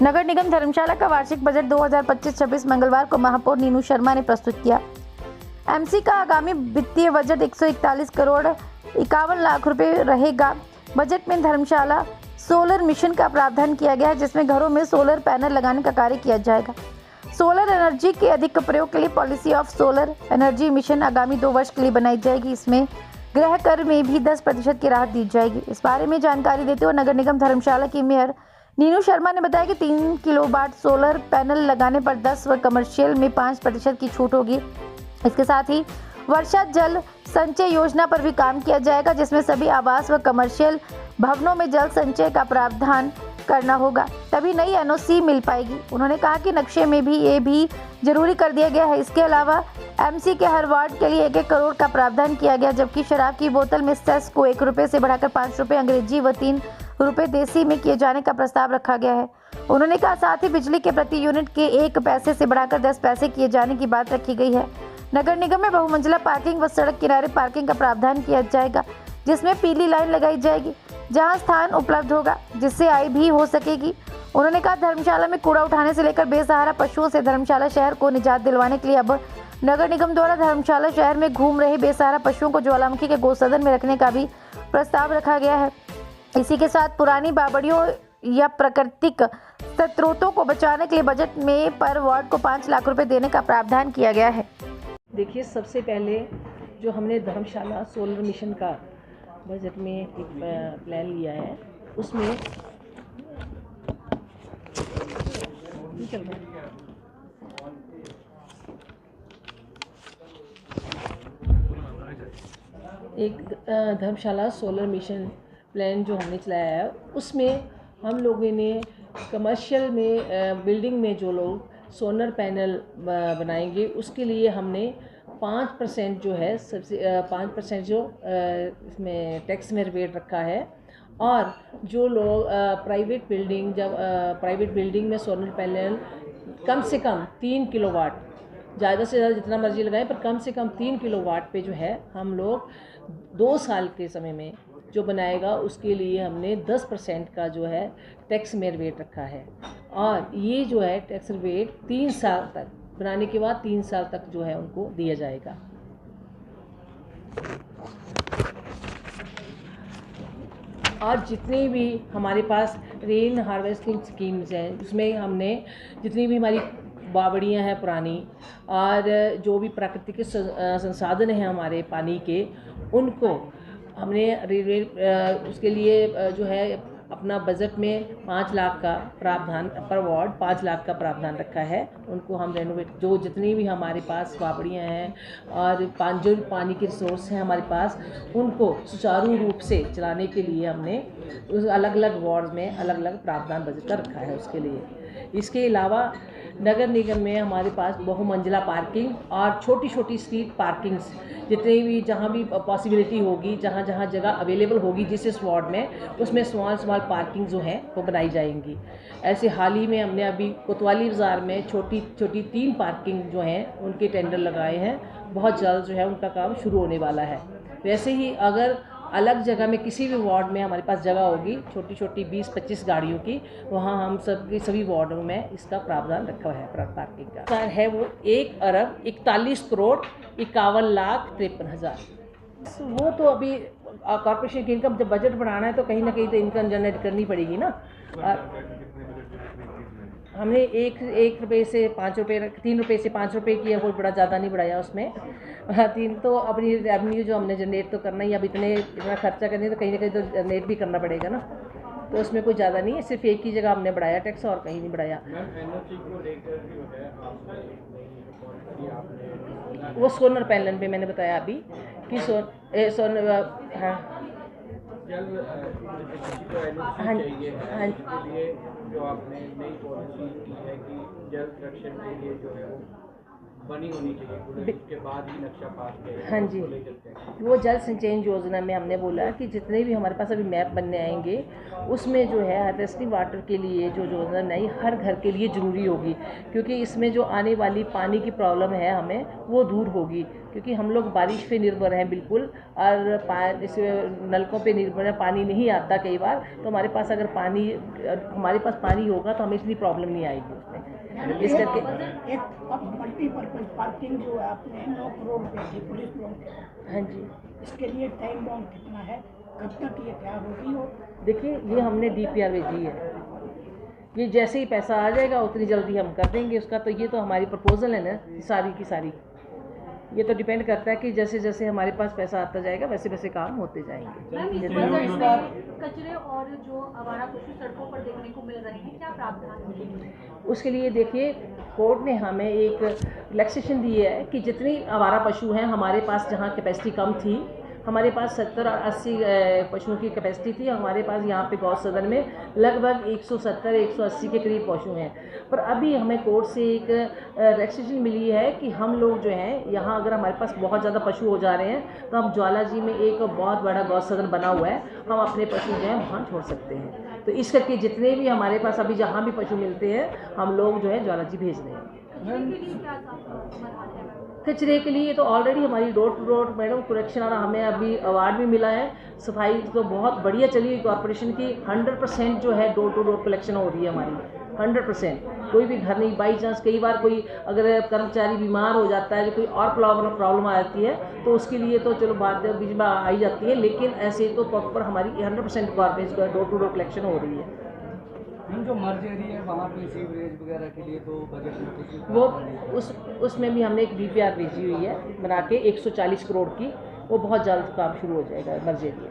नगर निगम धर्मशाला का वार्षिक बजट 2025-26 मंगलवार को महापौर नीनू शर्मा ने प्रस्तुत किया। एमसी का आगामी वित्तीय बजट 141 करोड़ 51 लाख रुपए रहेगा। बजट में धर्मशाला सोलर मिशन का प्रावधान किया गया है, जिसमें घरों में सोलर पैनल लगाने का कार्य किया जाएगा। सोलर एनर्जी के अधिक प्रयोग के लिए policy of solar energy mission आगामी 2 वर्ष के लिए बनाई जाएगी। इसमें गृह कर में भी 10% की राहत दी जाएगी। इस बारे में जानकारी देते हुए नगर निगम धर्मशाला की मेयर नीनू शर्मा ने बताया कि 3 किलोवाट सोलर पैनल लगाने पर 10 व कमर्शियल में 5% की छूट होगी। इसके साथ ही वर्षा जल संचय योजना पर भी काम किया जाएगा, जिसमें सभी आवास व कमर्शियल भवनों में जल संचय का प्रावधान करना होगा, तभी नई एनओसी मिल पाएगी। उन्होंने कहा कि नक्शे में भी ये भी जरूरी कर दिया गया है। इसके अलावा एमसी के हर वार्ड के लिए 1-1 करोड़ का प्रावधान किया गया, जबकि शराब की बोतल में सेस को 1 रुपये से बढ़ाकर 5 रुपये अंग्रेजी व 3 रुपये देसी में किए जाने का प्रस्ताव रखा गया है। उन्होंने कहा साथ ही बिजली के प्रति यूनिट के 1 पैसे से बढ़ाकर 10 पैसे किए जाने की बात रखी गई है। नगर निगम में बहुमंजिला पार्किंग व सड़क किनारे पार्किंग का प्रावधान किया जाएगा, जिसमें पीली लाइन लगाई जाएगी जहां स्थान उपलब्ध होगा, जिससे आय भी हो सकेगी। उन्होंने कहा धर्मशाला में कूड़ा उठाने से लेकर बेसहारा पशुओं से धर्मशाला शहर को निजात दिलवाने के लिए अब नगर निगम द्वारा धर्मशाला शहर में घूम रहे बेसहारा पशुओं को ज्वालामुखी के गौसदन में रखने का भी प्रस्ताव रखा गया है। इसी के साथ पुरानी बावड़ियों या प्राकृतिक स्रोतों को बचाने के लिए बजट में पर वार्ड को 5 लाख रुपए देने का प्रावधान किया गया है। देखिए, सबसे पहले जो हमने धर्मशाला सोलर मिशन का बजट में एक प्लान लिया है, उसमें एक धर्मशाला सोलर मिशन प्लान जो हमने चलाया है, उसमें हम लोगों ने कमर्शियल में बिल्डिंग में जो लोग सोलर पैनल बनाएंगे उसके लिए हमने 5% जो है सबसे 5% जो इसमें टैक्स में रिबेट रखा है। और जो लोग प्राइवेट बिल्डिंग में सोलर पैनल कम से कम 3 किलोवाट, ज़्यादा से ज़्यादा जितना मर्जी लगाएं, पर कम से कम 3 किलोवाट पे जो है हम लोग 2 साल के समय में जो बनाएगा उसके लिए हमने 10% का जो है टैक्स में रिबेट रखा है। और ये जो है टैक्स रिबेट 3 साल तक बनाने के बाद 3 साल तक जो है उनको दिया जाएगा। और जितनी भी हमारे पास रेन हार्वेस्टिंग स्कीम्स हैं, जिसमें हमने जितनी भी हमारी बावड़ियाँ हैं पुरानी और जो भी प्राकृतिक संसाधन हैं हमारे पानी के, उनको हमने उसके लिए जो है अपना बजट में 5 लाख का प्रावधान पर वार्ड 5 लाख का प्रावधान रखा है। उनको हम रेनोवेट, जो जितनी भी हमारे पास बावड़ियाँ हैं और जो पानी के रिसोर्स हैं हमारे पास, उनको सुचारू रूप से चलाने के लिए हमने उस अलग अलग वार्ड में अलग अलग प्रावधान बजट का रखा है उसके लिए। इसके अलावा नगर निगम में हमारे पास बहुमंजिला पार्किंग और छोटी छोटी स्ट्रीट पार्किंग्स जितनी भी जहाँ भी पॉसिबिलिटी होगी, जहाँ जहाँ जगह अवेलेबल होगी जिस वार्ड में, उसमें स्मॉल पार्किंग जो हैं वो बनाई जाएंगी। ऐसे हाल ही में हमने अभी कोतवाली बाज़ार में छोटी छोटी 3 पार्किंग जो हैं उनके टेंडर लगाए हैं। बहुत जल्द जो है उनका काम शुरू होने वाला है। वैसे ही अगर अलग जगह में किसी भी वार्ड में हमारे पास जगह होगी छोटी छोटी 20-25 गाड़ियों की, वहाँ हम सभी वार्डों में इसका प्रावधान रखा है। पार्किंग का है वो 1 अरब 41 करोड़ 51 लाख 53,000। वो तो अभी कॉर्पोरेशन की इनकम, जब बजट बढ़ाना है तो कहीं ना कहीं तो इनकम जनरेट करनी पड़ेगी ना। हमने 1 रुपये से 5 रुपये, 3 रुपये से 5 रुपये किया, बहुत बड़ा ज़्यादा नहीं बढ़ाया उसमें। 3 तो अपनी रेवेन्यू जो हमने जनरेट तो करना ही, अब इतना खर्चा करने तो कहीं ना कहीं तो जनरेट भी करना पड़ेगा ना, तो उसमें कोई ज़्यादा नहीं है। सिर्फ एक ही जगह हमने बढ़ाया टैक्स और कहीं नहीं बढ़ाया। वो सोलर पैनल पे मैंने बताया अभी कि सोलर, हाँ हाँ जो आपने नई पॉलिसी की है कि जल संरक्षण के लिए जो है वो बनी होनी चाहिए पूरे, उसके बाद ही नक्शा पास किया हाँ जी, वो जल संचयन योजना में हमने बोला कि जितने भी हमारे पास अभी मैप बनने आएंगे उसमें जो है हार्वेस्टिंग वाटर के लिए जो योजना नई हर घर के लिए ज़रूरी होगी, क्योंकि इसमें जो आने वाली पानी की प्रॉब्लम है हमें वो दूर होगी, क्योंकि हम लोग बारिश पे निर्भर हैं बिल्कुल, और इस नलकों पे निर्भर है, पानी नहीं आता कई बार, तो हमारे पास अगर हमारे पास पानी होगा तो हमें इतनी प्रॉब्लम नहीं आएगी उसमें। इस करके एक अब मल्टीपर्पज पार्किंग जो है आपने 9 करोड़ रुपए की पुलिस लोग, हाँ जी, इसके लिए टाइम बाउंड कितना है, कब तक ये तैयार होगी? और देखिए ये हमने DPR भेजी है, ये जैसे ही पैसा आ जाएगा उतनी जल्दी हम कर देंगे उसका, तो ये तो हमारी प्रपोजल है ना सारी की सारी, ये तो डिपेंड करता है कि जैसे जैसे हमारे पास पैसा आता जाएगा वैसे वैसे काम होते जाएंगे। मैम, इस बजट में कचरे और जो आवारा पशु सड़कों पर देखने को मिल रहे हैं, क्या प्रावधान है? उसके लिए देखिए कोर्ट ने हमें एक रिलैक्सेशन दी है कि जितनी आवारा पशु हैं हमारे पास, जहाँ कैपेसिटी कम थी, हमारे पास 70 और 80 पशुओं की कैपेसिटी थी, हमारे पास यहाँ पे गौ सदन में लगभग 170-180 के करीब पशु हैं, पर अभी हमें कोर्ट से एक रिलैक्सेशन मिली है कि हम लोग जो हैं यहाँ, अगर हमारे पास बहुत ज़्यादा पशु हो जा रहे हैं तो हम ज्वाला जी में एक बहुत बड़ा गौ सदन बना हुआ है, हम अपने पशु जो हैं वहाँ छोड़ सकते हैं, तो इस करके जितने भी हमारे पास अभी जहाँ भी पशु मिलते हैं हम लोग जो है ज्वाला जी भेज रहे हैं। कचरे के लिए तो ऑलरेडी हमारी door to door madam collection, और हमें अभी अवार्ड भी मिला है, सफाई तो बहुत बढ़िया चली हुई कॉर्पोरेशन की, 100% जो है डोर टू डोर कलेक्शन हो रही है हमारी, 100%। कोई भी घर नहीं, बाई चांस कई बार कोई अगर कर्मचारी बीमार हो जाता है, कोई और प्रॉब्लम आ जाती है तो उसके लिए तो चलो बात बीच में आई जाती है, लेकिन ऐसे तो प्रॉपर हमारी 100% corporation door to door collection हो रही है। जो मर्ज एरिया है वहाँ पे सीवरेज वगैरह के लिए तो बजट में कुछ वो उसमें भी हमने एक DPR भेजी हुई है बना के 140 करोड़ की, वो बहुत जल्द काम शुरू हो जाएगा मर्ज एरिया।